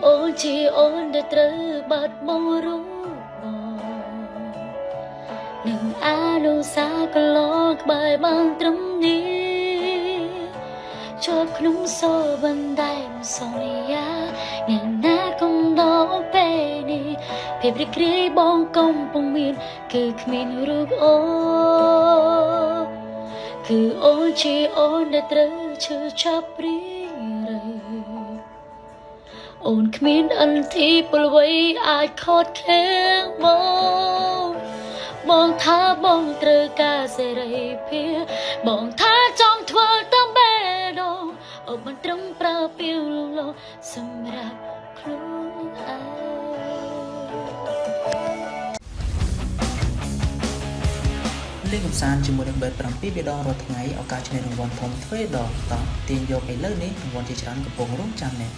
អូនជាអូនដែលត្រូវបាត់មករੂនឹងអនុសាកន្លងក្បែរបានត្រឹមនេះជាប់ក្នុងសូរបណ្ដៃសន្យាអ្នកណាកុំដល់ពេលនេះភាពរីករាយបងកំពុងមានគឺគ្មានរូបអូនគឺអូនជាអូនដែលត្រូវឈឺចាប់រីរៃអូនគ្មានអន្ទីពលវ័យអាចខត់ខាំងបងថាបងត្រូវការសេរីភាពបងថាចង់ធ្វើតាមបេះដូងអូនមិនត្រឹមប្រើពាក្យលងលោសម្រាប់ខ្លួនឯងលេងកំសាន្តជាមួយនឹងបេត7 បេដងរាល់ថ្ងៃឱកាសឈ្នះរង្វាន់ធំទ្វេដងតោះទាញយកឥឡូវនេះរង្វាន់ជាច្រើនកំពុងរង់ចាំអ្នក